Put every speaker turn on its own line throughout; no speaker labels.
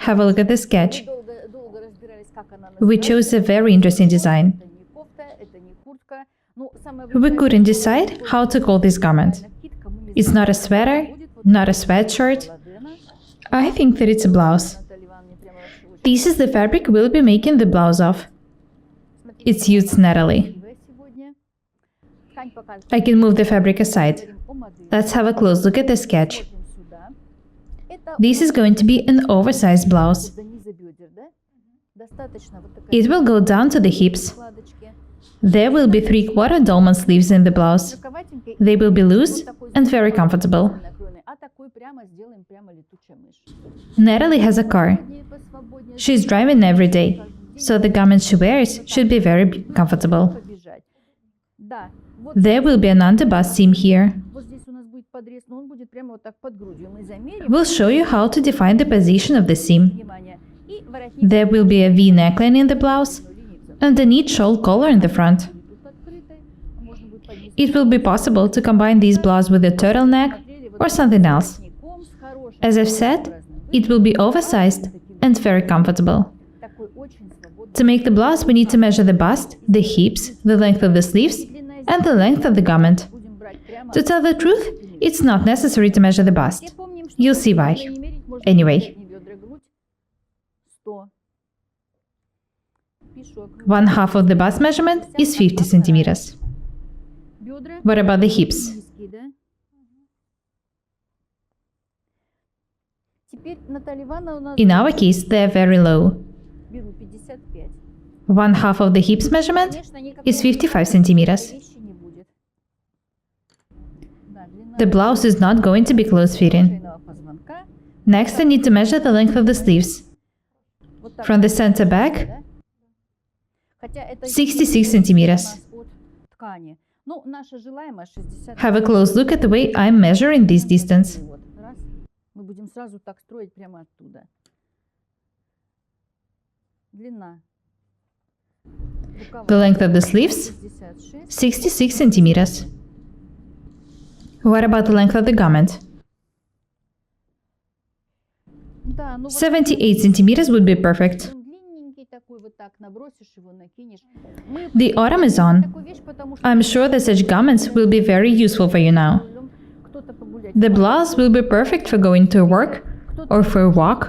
Have a look at the sketch. We chose a very interesting design. We couldn't decide how to call this garment. It's not a sweater, not a sweatshirt. I think that it's a blouse. This is the fabric we'll be making the blouse of. It suits Natalie. I can move the fabric aside. Let's have a close look at the sketch. This is going to be an oversized blouse. It will go down to the hips. There will be 3/4 dolman sleeves in the blouse. They will be loose and very comfortable. Natalie has a car. She's driving every day, so the garment she wears should be very comfortable. There will be an underbust seam here. We'll show you how to define the position of the seam. There will be a V neckline in the blouse and a neat shawl collar in the front. It will be possible to combine this blouse with a turtleneck or something else. As I've said, it will be oversized and very comfortable. To make the blouse, we need to measure the bust, the hips, the length of the sleeves, and the length of the garment. To tell the truth, it's not necessary to measure the bust. You'll see why. Anyway, 1/2 of the bust measurement is 50 centimeters. What about the hips? In our case, they are very low. 1/2 of the hips measurement is 55 centimeters. The blouse is not going to be close-fitting. Next, I need to measure the length of the sleeves. From the center back, 66 centimeters. Have a close look at the way I'm measuring this distance. The length of the sleeves, 66 centimeters. What about the length of the garment? 78 centimeters would be perfect. The autumn is on. I'm sure that such garments will be very useful for you now. The blouse will be perfect for going to work or for a walk.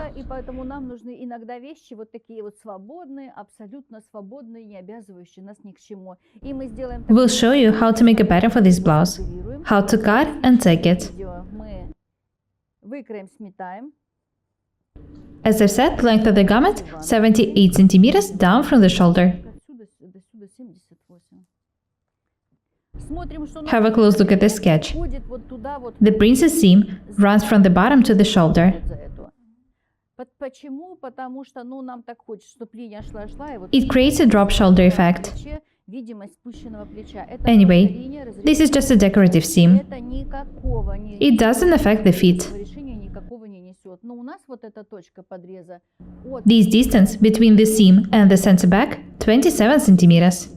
We'll show you how to make a pattern for this blouse, how to cut and tack it. As I've said, the length of the garment, 78 centimeters down from the shoulder. Have a close look at the sketch. The princess seam runs from the bottom to the shoulder. It creates a drop shoulder effect. Anyway, this is just a decorative seam. It doesn't affect the fit. This distance between the seam and the center back, 27 centimeters.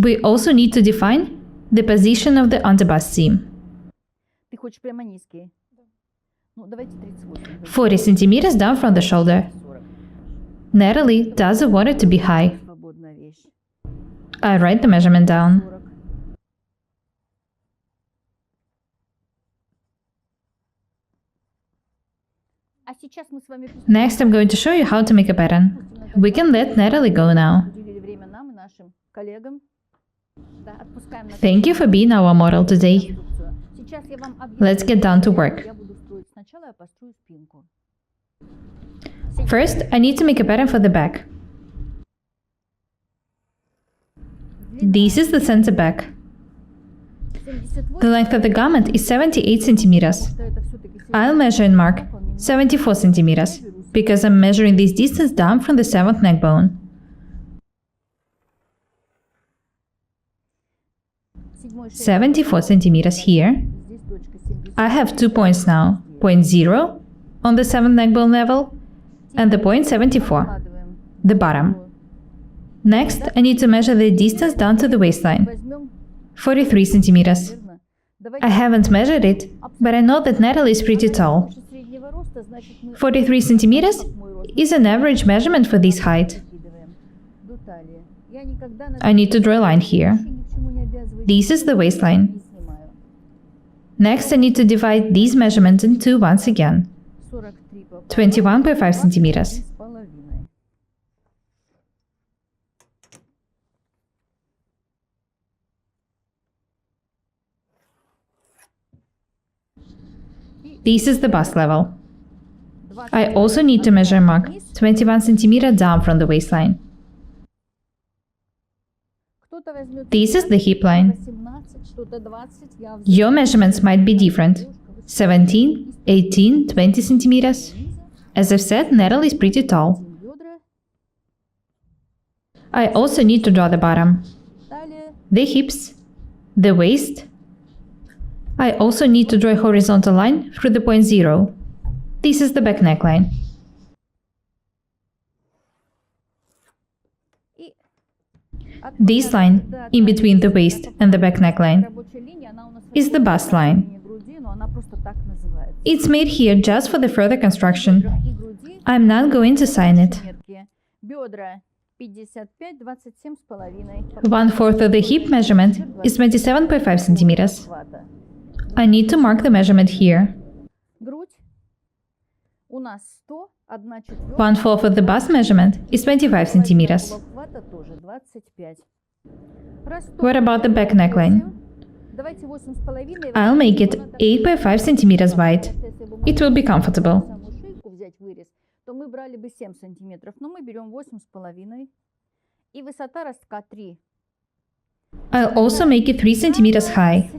We also need to define the position of the underbust seam. 40 centimeters down from the shoulder. Natalie doesn't want it to be high. I write the measurement down. Next, I'm going to show you how to make a pattern. We can let Natalie go now. Thank you for being our model today. Let's get down to work. First, I need to make a pattern for the back. This is the center back. The length of the garment is 78 centimeters. I'll measure and mark 74 centimeters, because I'm measuring this distance down from the 7th neck bone. 74 centimeters here. I have 2 points now, point 0 on the 7th neck bone level and the point 74, the bottom. Next, I need to measure the distance down to the waistline. 43 centimeters. I haven't measured it, but I know that Natalie is pretty tall. 43 centimeters is an average measurement for this height. I need to draw a line here. This is the waistline. Next, I need to divide these measurements in two once again. 21.5 centimeters. This is the bust level. I also need to measure mark 21 centimeters down from the waistline. This is the hip line. Your measurements might be different. 17, 18, 20 centimeters. As I've said, Natalie is pretty tall. I also need to draw the bottom, the hips, the waist. I also need to draw a horizontal line through the point 0. This is the back neckline. This line, in between the waist and the back neckline, is the bust line. It's made here just for the further construction. I'm not going to sign it. 1/4 of the hip measurement is 27.5 centimeters. I need to mark the measurement here. 1/4 of the bust measurement is 25 centimeters. What about the back neckline? I'll make it 8.5 centimeters wide. It will be comfortable. I'll also make it 3 centimeters high.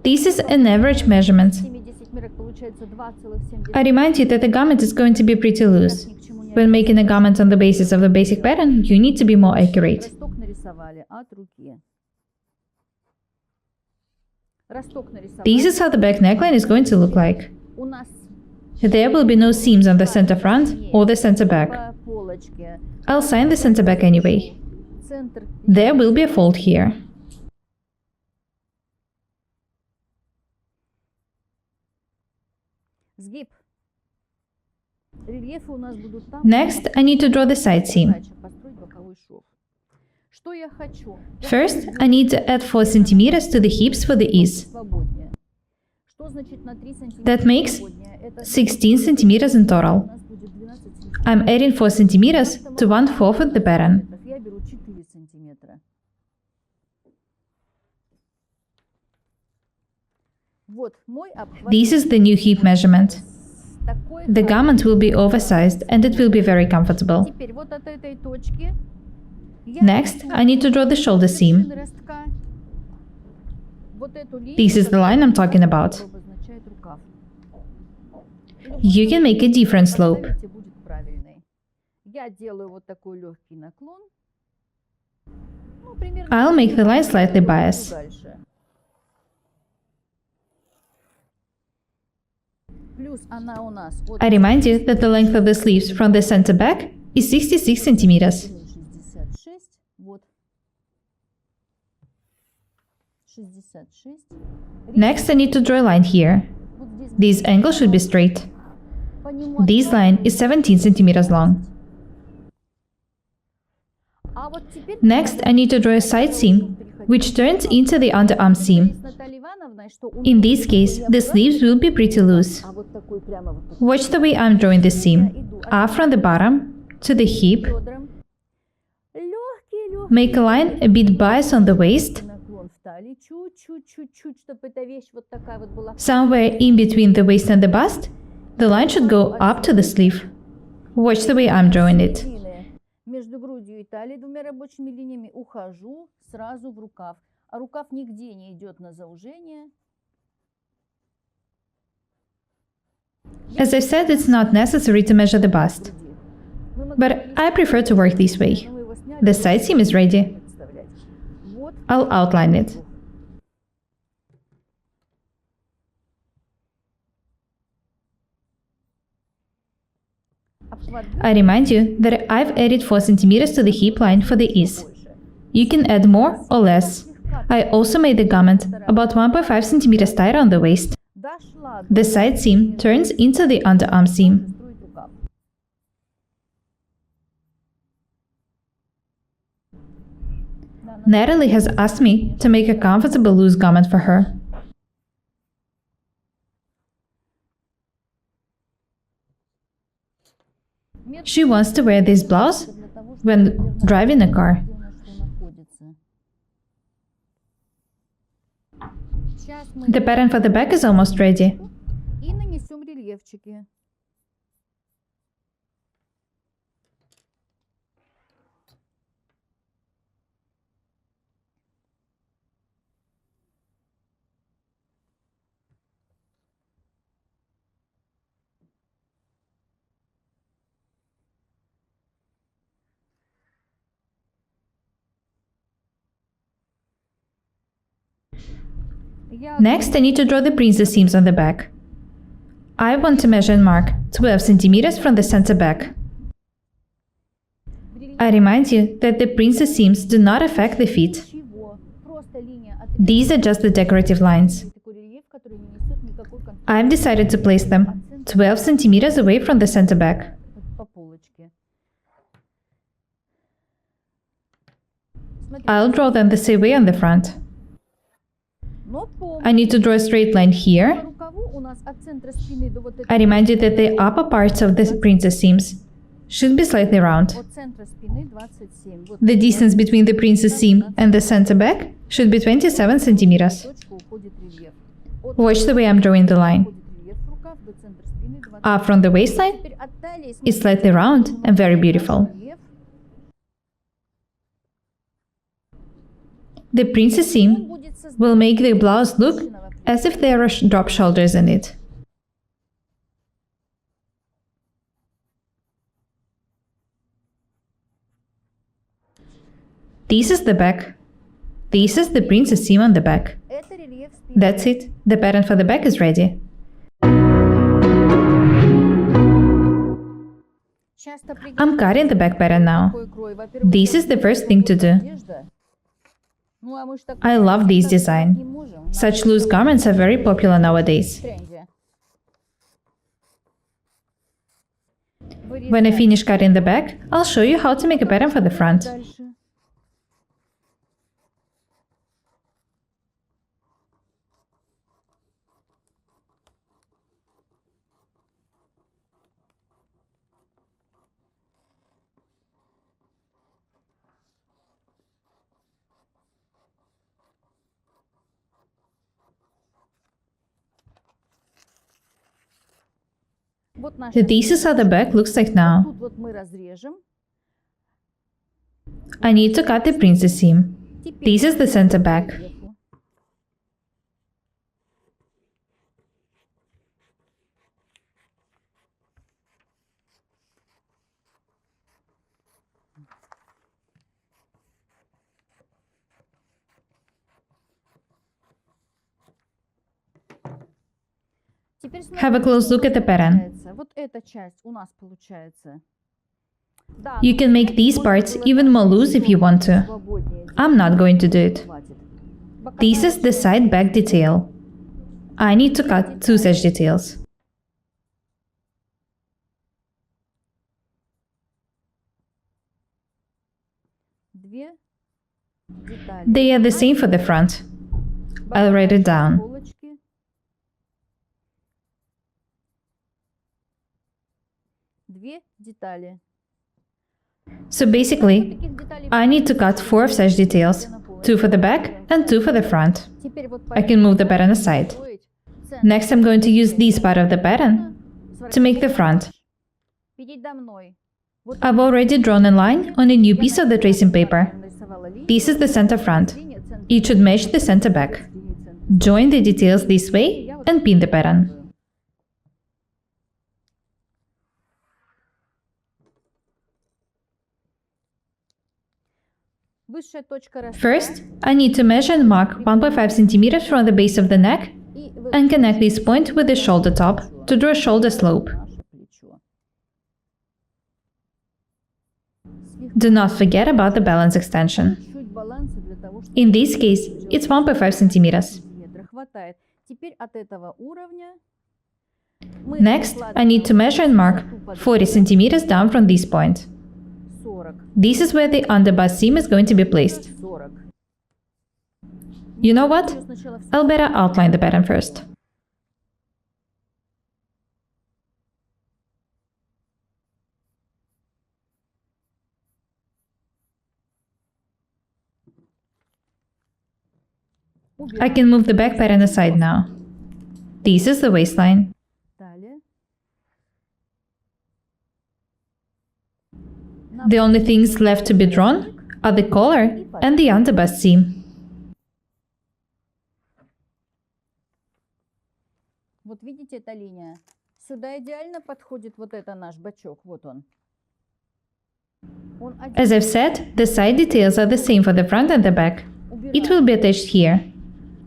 This is an average measurement. I remind you that the garment is going to be pretty loose. When making a garment on the basis of the basic pattern, you need to be more accurate. This is how the back neckline is going to look like. There will be no seams on the center front or the center back. I'll sign the center back anyway. There will be a fold here. Next, I need to draw the side seam. First, I need to add 4 centimeters to the hips for the ease. That makes 16 centimeters in total. I'm adding 4 centimeters to 1/4 of the pattern. This is the new hip measurement. The garment will be oversized and it will be very comfortable. Next, I need to draw the shoulder seam. This is the line I'm talking about. You can make a different slope. I'll make the line slightly biased. I remind you that the length of the sleeves from the center back is 66 centimeters. Next, I need to draw a line here. This angle should be straight. This line is 17 centimeters long. Next, I need to draw a side seam, which turns into the underarm seam. In this case, the sleeves will be pretty loose. Watch the way I'm drawing the seam. Up from the bottom to the hip. Make a line a bit biased on the waist. Somewhere in between the waist and the bust, the line should go up to the sleeve. Watch the way I'm drawing it.
Между грудью и талией 2 рабочими линиями ухожу сразу в рукав, а рукав нигде не идет на заужение.
As I said, it's not necessary to measure the bust, but I prefer to work this way. The side seam is ready. I'll outline it. I remind you that I've added 4 cm to the hip line for the ease. You can add more or less. I also made the garment about 1.5 cm tighter on the waist. The side seam turns into the underarm seam. Natalie has asked me to make a comfortable loose garment for her. She wants to wear this blouse when driving a car. The pattern for the back is almost ready.
И нанесем рельефчики.
Next, I need to draw the princess seams on the back. I want to measure and mark 12 cm from the center back. I remind you that the princess seams do not affect the feet. These are just the decorative lines. I've decided to place them 12 cm away from the center back. I'll draw them the same way on the front. I need to draw a straight line here. I remind you that the upper parts of the princess seams should be slightly round. The distance between the princess seam and the center back should be 27 centimeters. Watch the way I'm drawing the line. Up from the waistline, it's slightly round and very beautiful. The princess seam will make the blouse look as if there are drop shoulders in it. This is the back. This is the princess seam on the back. That's it. The pattern for the back is ready. I'm cutting the back pattern now. This is the first thing to do. I love this design. Such loose garments are very popular nowadays. When I finish cutting the back, I'll show you how to make a pattern for the front. This is how the back looks like now. I need to cut the princess seam. This is the center back. Have a close look at the pattern. You can make these parts even more loose if you want to. I'm not going to do it. This is the side back detail. I need to cut 2 such details. They are the same for the front. I'll write it down. So basically, I need to cut 4 of such details, 2 for the back and 2 for the front. I can move the pattern aside. Next, I'm going to use this part of the pattern to make the front. I've already drawn a line on a new piece of the tracing paper. This is the center front. It should match the center back. Join the details this way and pin the pattern. First, I need to measure and mark 1.5 centimeters from the base of the neck and connect this point with the shoulder top to draw a shoulder slope. Do not forget about the balance extension.
чуть баланса для того, чтобы...
In this case, it's 1.5 centimeters.
Хватает. Теперь от этого уровня мы
Next, I need to measure and mark 40 centimeters down from this point.
40.
This is where the underbust seam is going to be placed.
40.
You know what? I'll better outline the pattern first. I can move the back pattern aside now. This is the waistline.
Далее.
The only things left to be drawn are the collar and the underbust seam.
Вот видите, эта линия? Сюда идеально подходит вот это наш бачок. Вот он.
As I've said, the side details are the same for the front and the back. It will be attached here.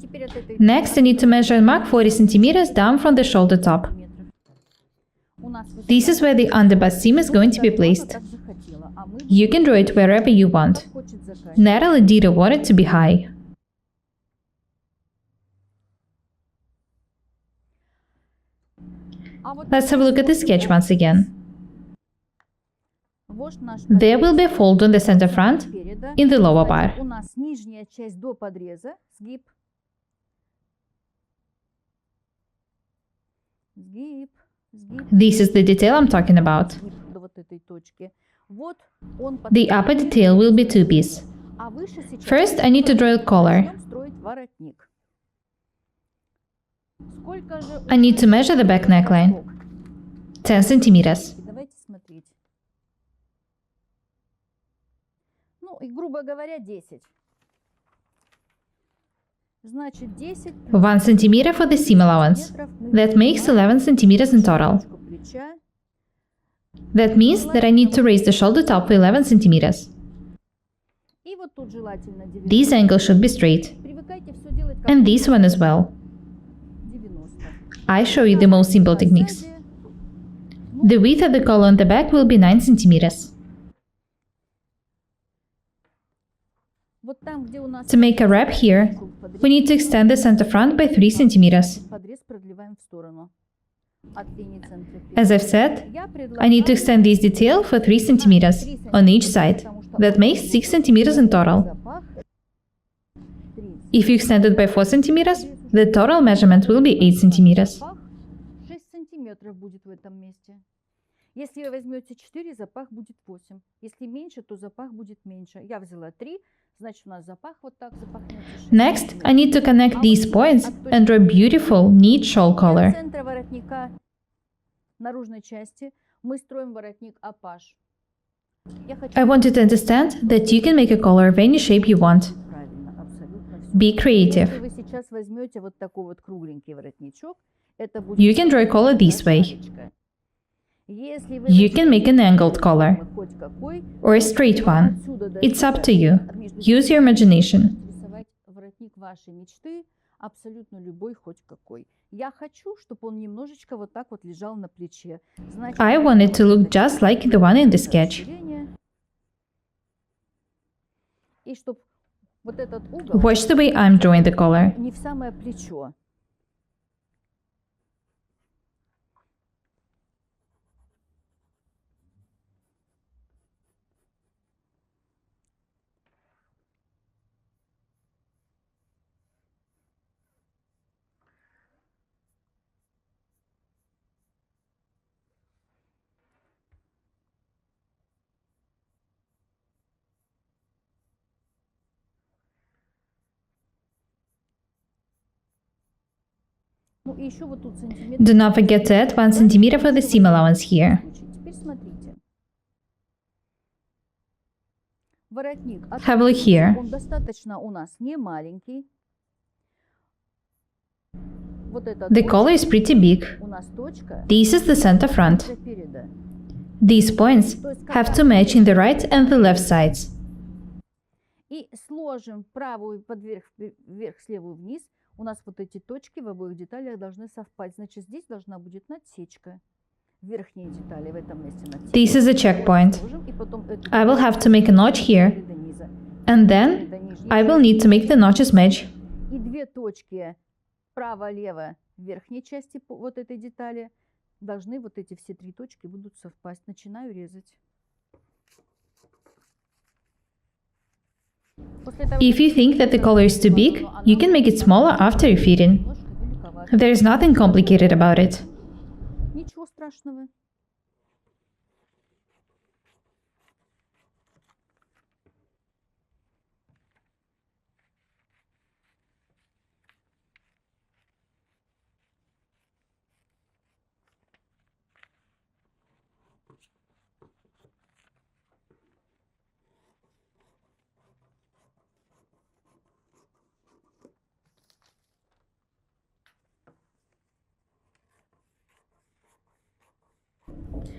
Теперь от этой
Next, I need to measure and mark 40 centimeters down from the shoulder top.
у нас
This is where the underbust seam is going to be placed.
так захотела, а мы
You can draw it wherever you want.
хочет заказчик.
Natalie did want it to be high.
А вот
Let's have a look at the sketch once again.
вот наш
There will be a fold on the center front
переда.
in the lower bar.
У нас нижняя часть до подреза, сгиб. Сгиб, сгиб,
This is the detail I'm talking about.
сгиб до вот этой точки. Вот он
The upper detail will be two-piece.
А выше сейчас
First, I need to draw a collar.
начнем строить воротник. Сколько же
I need to measure the back neckline.
вороток?
10 centimeters.
Давайте смотреть. Ну, и грубо говоря, 10. Значит, 10
1 centimeter for the seam allowance. That makes 11 centimeters in total.
плеча.
That means that I need to raise the shoulder top for 11 centimeters.
И вот тут желательно 90.
These angles should be straight.
Привыкайте все делать как
And this one as well.
90.
I show you the most simple techniques. The width of the collar on the back will be 9 centimeters.
Вот там, где у нас
To make a wrap here, we need to extend the center front by 3 centimeters.
подрез продлеваем в сторону. От линии центра.
As I've said,
Я
I need to extend this detail for 3 centimeters on each side. That makes 6 centimeters in total.
запах 3.
If you extend it by 4 centimeters, the total measurement will be 8 centimeters.
Запах 6 сантиметров будет в этом месте. Если вы возьмете 4, запах будет 8. Если меньше, то запах будет меньше. Я взяла 3, значит у нас запах вот так запахнется. 6
Next, I need to connect these points and draw a beautiful, neat shawl collar.
От центра воротника наружной части мы строим воротник апаш. Я хочу
I want you to understand that you can make a collar of any shape you want.
правильно, абсолютно всё.
Be creative.
Если вы сейчас возьмете вот такой вот кругленький воротничок, это будет
You can draw a collar this way.
шапочка. Если вы
You can make an angled collar
хоть какой,
or a straight one.
отсюда до
It's up
сюда,
to you.
между
Use your imagination.
рисовать воротник вашей мечты, абсолютно любой, хоть какой. Я хочу, чтобы он немножечко вот так вот лежал на плече. Значит,
I want it to look just like the one in the sketch.
расширение. И чтобы вот этот угол
Watch the way I'm drawing the collar.
не в самое плечо. Ну и еще вот тут сантиметр.
Do not forget to add 1 centimeter for the seam allowance here.
Теперь смотрите. Воротник.
Have a look here.
Он достаточно у нас не маленький. Вот эта
The
точка,
collar is pretty big.
у нас точка
This is the center front.
для переда.
These points have to match in the right and the left sides.
И сложим правую под вверх, левую вниз. У нас вот эти точки в обоих деталях должны совпасть. Значит, здесь должна будет надсечка. верхние детали в этом месте над
This is a checkpoint.
ложим, и потом эту
I will have to make a notch here,
до низа.
and then
До нижней
I will need to make the notches match.
И две точки право-лево в верхней части вот этой детали должны вот эти все три точки будут совпасть. Начинаю резать. После того,
If you think that the collar is too big, you can make it smaller after refitting.
немножко великовато.
There is nothing complicated about it.
Ничего страшного.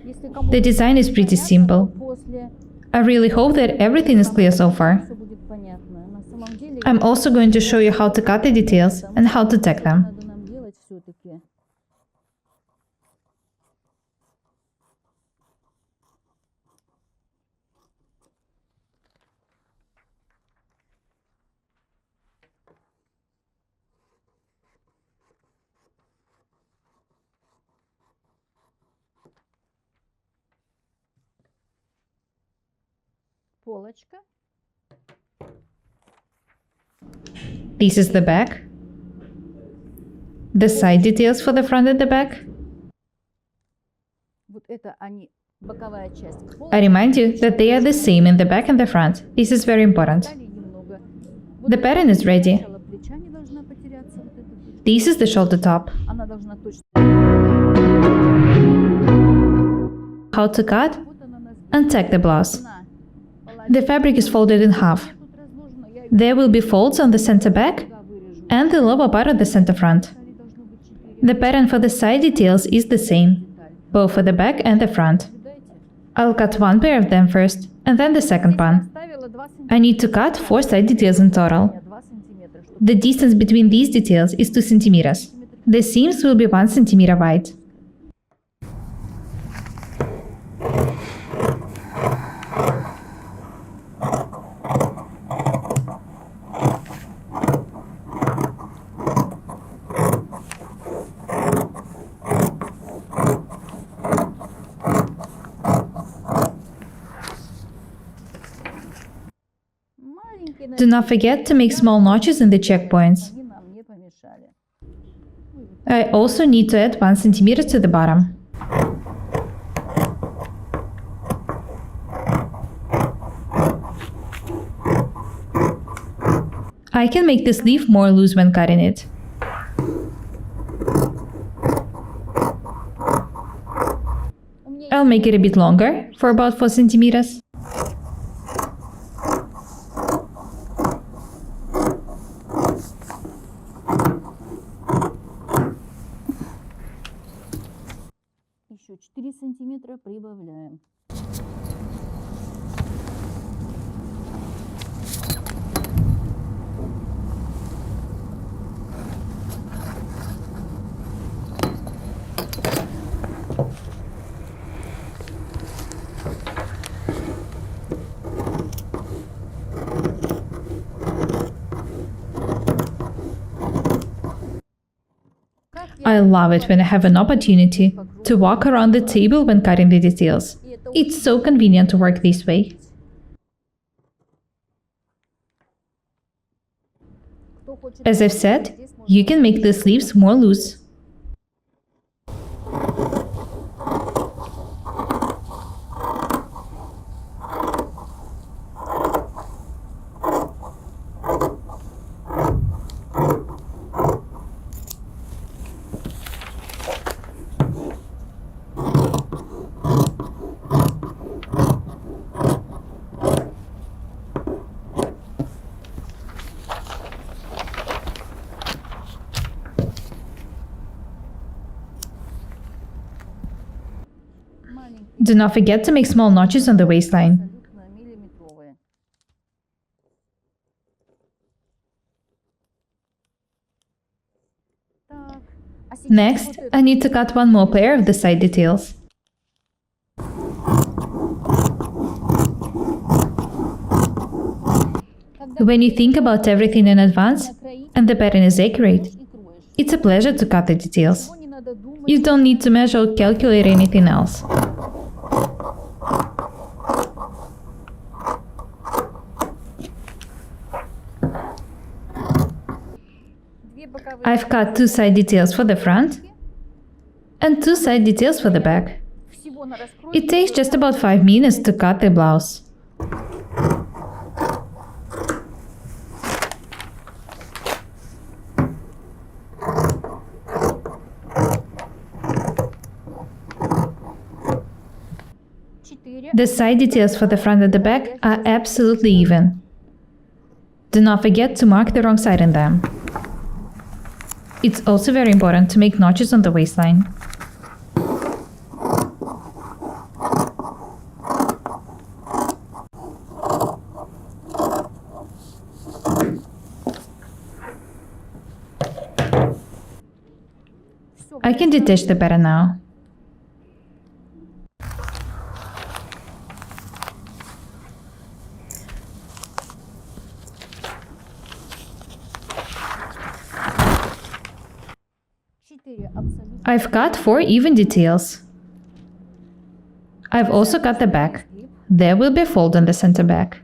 Если кому-то
The design is pretty
понятно,
simple.
после
I really hope that everything is clear so far.
всё будет понятно. На самом деле,
I'm also going to show you how to cut the details and how to tack them.
надо нам делать все-таки. Полочка.
This is the back. The side details for the front and the back.
Вот это они, боковая часть.
I remind you that they are the same in the back and the front. This is very important.
Далее немного.
The pattern is ready.
Начало плеча не должна потеряться. Вот эта точка.
This is the shoulder top.
Она должна точно.
How to cut
Вот она нас
and tack the blouse.
на.
The fabric is folded in half.
Тут разложено, я
There will be folds on the center back
сюда вырежу.
and the lower part of the center front.
Деталей должно быть 4
The pattern for the side details is the same,
детали.
both for the back and the front.
Наблюдайте.
I'll cut one pair of them first, and then the second one.
Оставила 2
I need to cut 4 side details in total.
2 сантиметра, чтобы
The distance between these details is 2 centimeters. The seams will be 1 centimeter wide.
маленькие,
Do not forget to make small notches in the checkpoints.
они нам не помешали.
I also need to add 1 centimeter to the bottom. I can make the sleeve more loose when cutting it.
У меня
I'll make it a bit longer, for about 4 centimeters.
еще 4 сантиметра прибавляем.
I love it when I have an opportunity to walk around the table when cutting the details. It's so convenient to work this way.
Кто хочет
As I've said, you can make the sleeves more loose.
маленькие,
Do not forget to make small notches on the waistline.
абсолютно миллиметровые. Так, а сейчас
Next,
вот
I need to cut one more pair of the side details. When you think about everything in advance and the pattern is accurate, it's a pleasure to cut the details. You don't need to measure or calculate anything else. I've cut 2 side details for the front and 2 side details for the back. It takes just about 5 minutes to cut the blouse. The side details for the front and the back are absolutely even. Do not forget to mark the wrong side in them. It's also very important to make notches on the waistline. I can detach the pattern now. I've cut 4 even details. I've also cut the back. There will be a fold on the center back.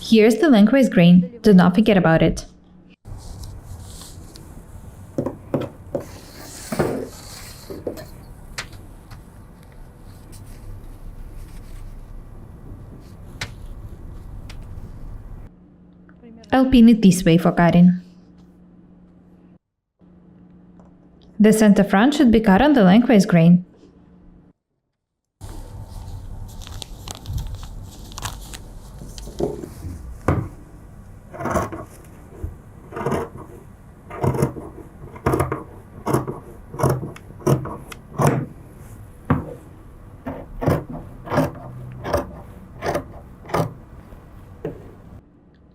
Here's the lengthwise grain. Do not forget about it. I'll pin it this way for cutting. The center front should be cut on the lengthwise grain.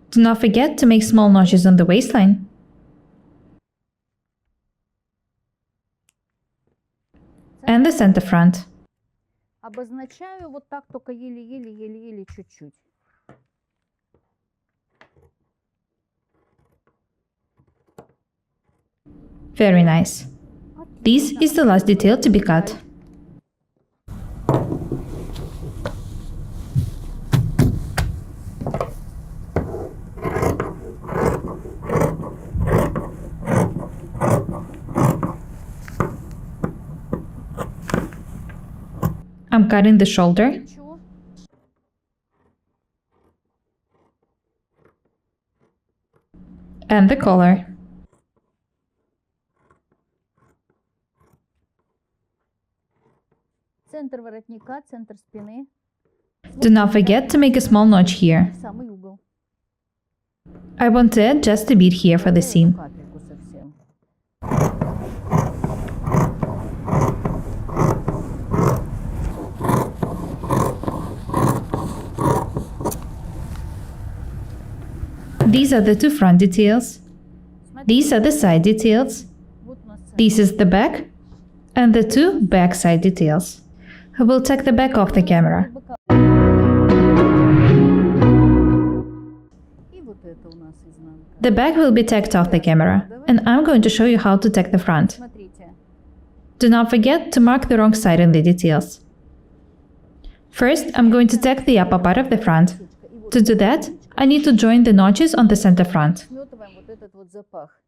Do not forget to make small notches on the waistline. And the center front.
Обозначаю вот так только еле-еле чуть-чуть.
Very nice. This is the last detail to be cut. I'm cutting the shoulder and the collar.
Центр воротника, центр спины.
Do not forget to make a small notch here.
Самый угол.
I want to add just a bit here for the seam.
Капельку совсем.
These are the 2 front details. These are the side details.
Вот у нас центр.
This is the back and the 2 back side details. I will take the back off the camera.
И вот это у нас изнанка.
The back will be tacked off the camera, and I'm going to show you how to tack the front.
Смотрите.
Do not forget to mark the wrong side in the details. First, I'm going to tack the upper part of the front. To do that, I need to join the notches on the center front.
Сметываем вот этот вот запах.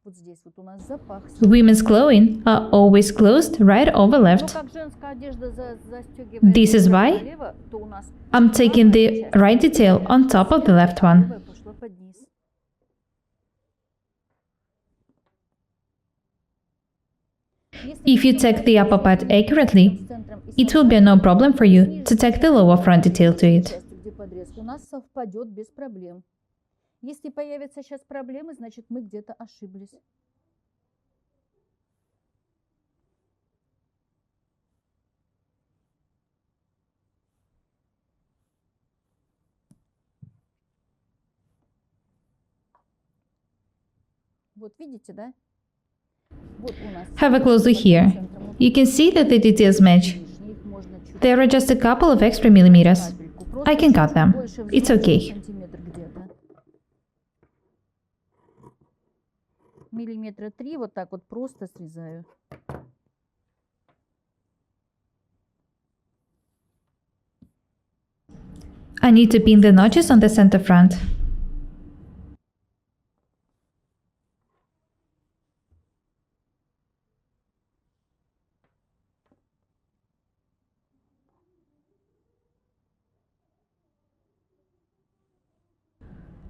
Вот здесь вот у нас запах.
Women's clothing are always closed right over
Но
left.
как женская одежда застегивается
This is why
налево, то у нас
I'm taking the right detail on top of the left one.
левая пошла под низ.
If you tack the upper part accurately, it will be no problem for you to tack the lower front detail to it.
Части, где подрез, у нас совпадет без проблем. Если появятся сейчас проблемы, значит мы где-то ошиблись. Вот видите, да? Вот у нас.
Have a close look here. You can see that the details match.
Лишние, их можно чуть
There are just a couple of extra millimeters.
капельку. Просто
I can cut
чуть-чуть
them.
больше
It's
взять,
okay.
сантиметр где-то. Миллиметра 3 вот так вот просто срезаю.
I need to pin the notches on the center front.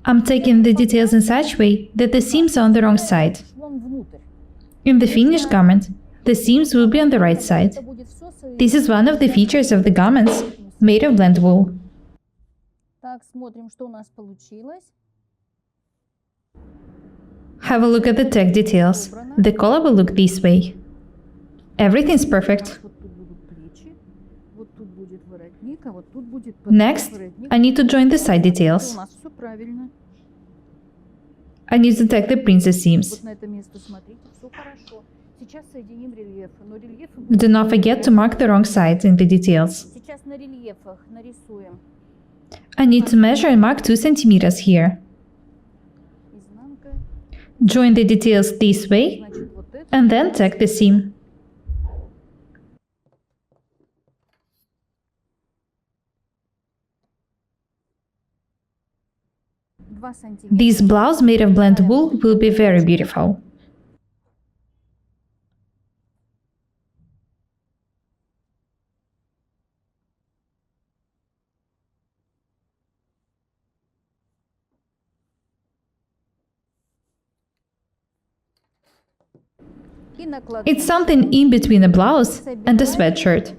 I'm taking the details in such way that the seams are on the wrong side.
Швом внутрь.
In the finished garment, the seams will be on the right side.
Это будет всё соединено.
This is one of the features of the garments made of blend wool.
Так, смотрим, что у нас получилось.
Have a look at the tag details. The collar will look this way. Everything's perfect.
Вот тут будут плечи, вот тут будет воротник, а вот тут будет
Next,
воротник.
I need to join the side
У
details.
нас все правильно.
I need to tag the princess seams.
Вот на это место смотрите, все хорошо. Сейчас соединим рельефы, но рельефы
Do not forget to mark the wrong sides in the details.
сейчас на рельефах нарисуем.
I need to measure and mark 2 centimeters here.
Изнанка,
Join the details this way
значит, вот это.
and then tag the seam.
2 сантиметра.
This blouse made of blend wool will be very beautiful.
И накладываем.
It's something in between a blouse and a sweatshirt.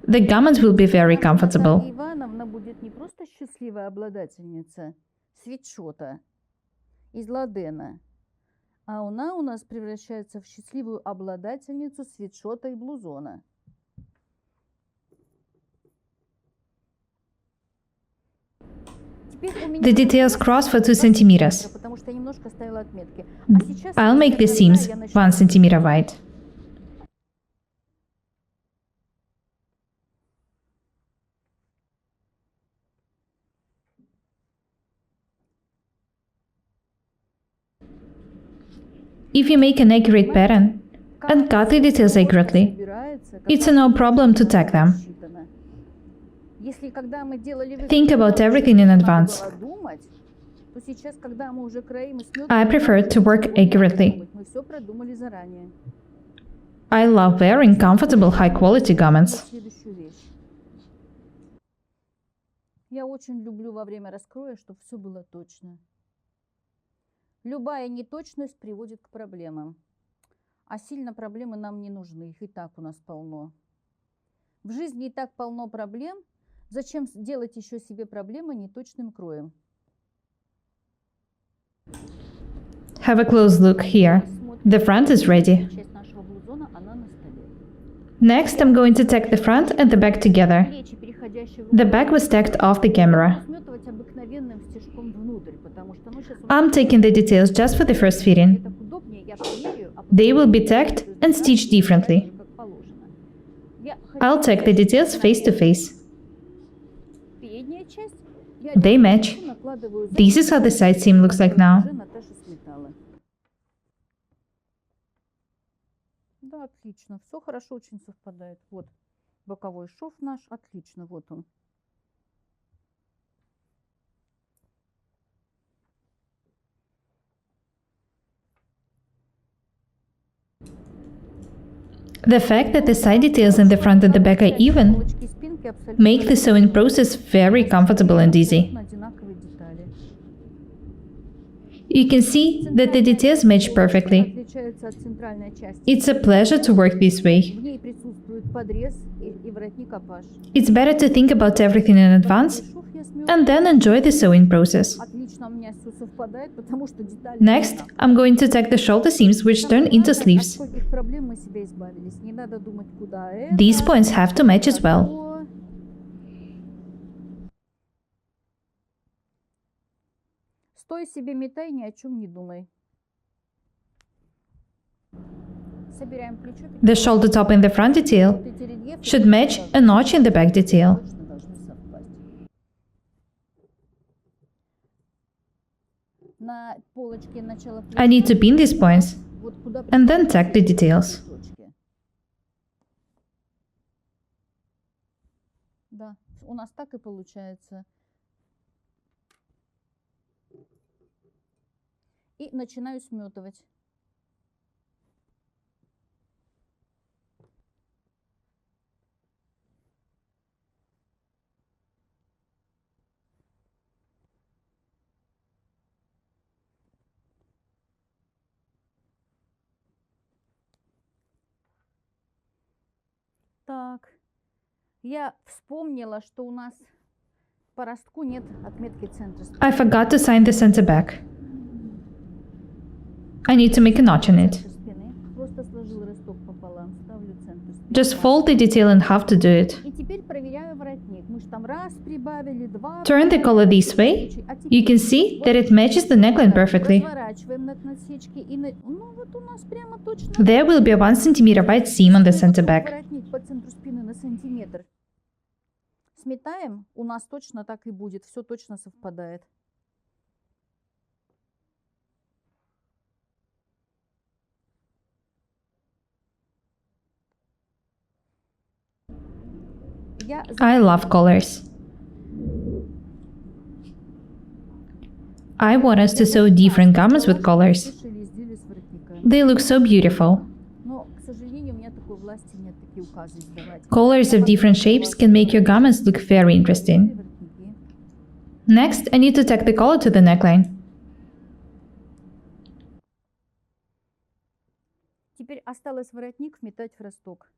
The garment will be very comfortable.
Наталья Ивановна будет не просто счастливая обладательница свитшота из ладена, а она у нас превращается в счастливую обладательницу свитшота и блузона. Теперь у меня
The details cross for 2 centimeters.
потому что я немножко ставила отметки. А сейчас
I'll make the seams 1 centimeter wide. If you make an accurate pattern and cut the details accurately, it's no problem to tag them. Think about everything in advance. I prefer to work accurately. I love wearing comfortable, high-quality garments.
Я очень люблю во время раскроя, чтобы все было точно. Любая неточность приводит к проблемам. А сильно проблемы нам не нужны, их и так у нас полно. В жизни и так полно проблем. Зачем делать еще себе проблемы неточным кроем?
Have a close look here. The front is ready.
Часть нашего блузона, она на столе.
Next, I'm going to tag the front and the back together.
Плечи, переходящие в
The back was tagged off the camera.
сметывать обыкновенным стежком внутрь, потому что ну, сейчас
I'm taking the details just for the first fitting.
так удобнее, я померяю, а
They will be tagged and stitched differently.
как положено. Я
I'll tag the details face to face.
передняя часть, я
They match.
накладываю
This is how the side seam looks like now.
уже Наташа сметала. Да, отлично. Все хорошо, очень совпадает. Вот боковой шов наш, отлично, вот он.
The fact that the side details in the front and the back are even
Полочки и спинки абсолютно
make the sewing process very comfortable and easy.
одинаковые детали.
You can see that the details match perfectly.
Отличается от центральной части.
It's a pleasure to work this way.
В ней присутствует подрез и воротник-апаш.
It's better to think about everything in advance
Шов я смела.
and then enjoy the sewing process.
Отлично у меня все совпадает, потому что детали...
Next, I'm going to tag the shoulder seams which turn into sleeves.
От скольких проблем мы себя избавились. Не надо думать, куда это.
These points have to match as well.
то. Стой себе, метай, ни о чем не думай. Собираем плечо.
The shoulder top in the front detail
Вот эти рельефы
should match a notch in the back detail.
точно должны совпасть. На полочке начала
I need to pin these points
вот куда
and then tack the details.
точки. Да, у нас так и получается. И начинаю сметывать. Так, я вспомнила, что у нас по ростку нет отметки центра спины.
I forgot to sign the center back. I need to make a notch in it.
Центр спины. Просто сложил росток пополам, ставлю центр спины.
Just fold the detail in half to do it.
И теперь проверяю воротник. Мы же там раз прибавили, два.
Turn the collar this way. You can see that it matches the neckline perfectly.
Разворачиваем на насечки и ну вот у нас прямо точно.
There will be a 1 cm wide seam on the center back.
Воротник по центру спины на сантиметр. Сметаем, у нас точно так и будет, все точно совпадает.
I love collars. I want us to sew different garments with collars. They look so beautiful.
Но, к сожалению, у меня такой власти нет, такие указы издавать.
Collars of different shapes can make your garments look very interesting. Next, I need to tack the collar to the neckline.
Теперь осталось воротник вметать в росток.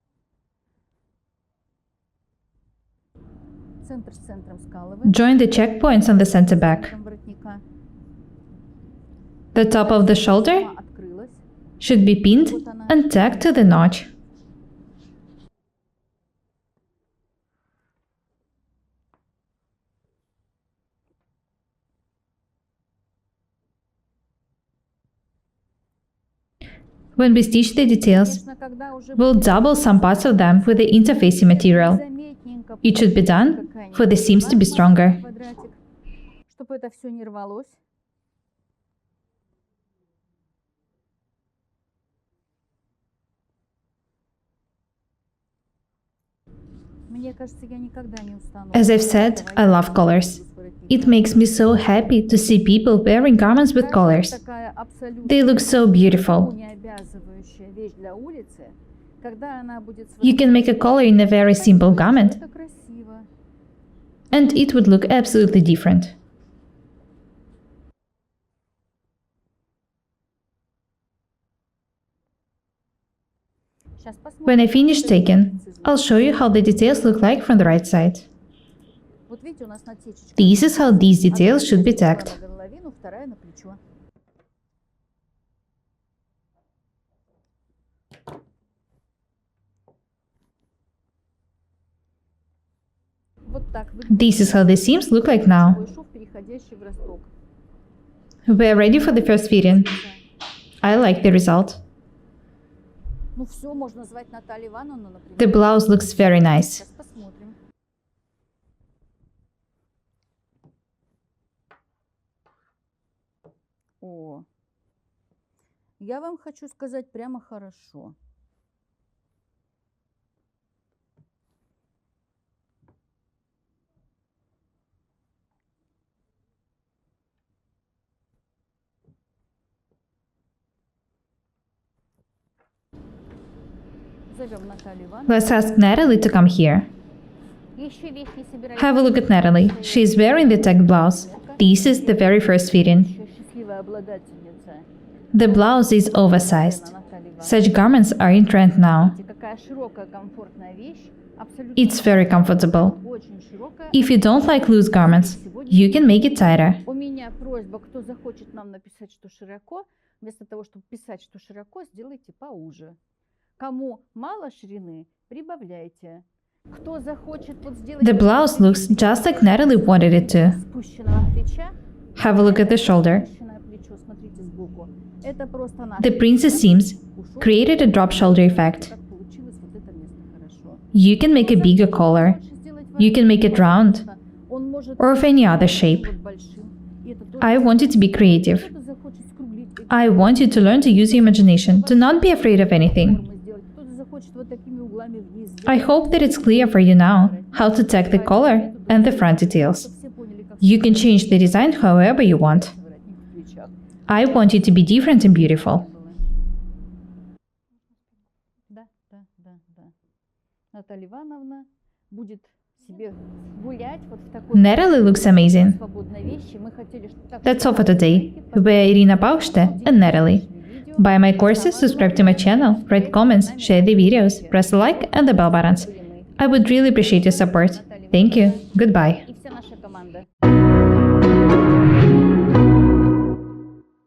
Центр с центром скалываем.
Join the checkpoints on the center back.
Воротника.
The top of the shoulder
Открылась.
should be pinned and tacked to the notch. When we stitch the details,
Конечно, когда уже
we'll double some parts of them with the interfacing material.
заметненько
It should be done for the seams to be stronger.
квадратик, чтобы это все не рвалось. Мне кажется, я никогда не устану.
As I've said, I love collars. It makes me so happy to see people wearing garments with collars.
Такая абсолютно
They look so beautiful.
не обязывающая вещь для улицы, когда она будет
You can make a collar in a very simple garment,
это красиво.
and it would look absolutely different.
Сейчас посмотрим.
When I finish taking, I'll show you how the details look like from the right side.
Вот видите, у нас насечечка.
This is how these details should be tacked.
Одна на горловину, вторая на плечо. Вот так выглядит
This is how the seams look like now.
такой шов, переходящий в росток.
We're ready for the first fitting. I like the result.
Ну все, можно звать Наталью Ивановну, например.
The blouse looks very nice.
Сейчас посмотрим. О, я вам хочу сказать прямо хорошо. Зовем Наталью Ивановну.
Let's ask Natalie to come here.
Еще вещь не собирай.
Have a look at Natalie. She's wearing the tech blouse. This is the very first fitting.
Еще счастливая обладательница.
The blouse is oversized.
Наталья Ивановна.
Such garments are in trend now.
Видите, какая широкая, комфортная вещь. Абсолютно
It's very comfortable.
очень широкая.
If you don't like loose garments, you can make it tighter.
У меня просьба, кто захочет нам написать, что широко, вместо того, чтобы писать, что широко, сделайте поуже. Кому мало ширины, прибавляйте. Кто захочет вот сделать
The blouse looks just like Natalie wanted it to.
спущенного плеча,
Have a look at the shoulder.
спущенное плечо. плечо, смотрите сбоку. Это просто наш
The princess seams
пушок.
created a drop shoulder effect.
Так получилось вот это место хорошо.
You can make a bigger collar. You can make it round,
Он может
or of any other shape.
вот большим. И это тоже
I want you to be creative.
кто-то захочет скруглить эти
I want you to learn to use your imagination, to not be afraid of anything.
формы сделать. Кто-то захочет вот такими углами вниз
I
сделать.
hope that it's clear for you now how to tack the collar and the front details.
Все поняли, как
You can change the design however you want.
воротник в плечах.
I want you to be different and beautiful.
Да. Наталья Ивановна будет себе гулять вот в такой
Natalie looks amazing.
свободной вещи. Мы хотели, чтобы так
That's all for today. We were Irina Paukshte and Natalie. Buy my courses, subscribe to my channel, write comments, share the videos, press the like and the bell buttons. I would really appreciate your support. Thank you. Goodbye.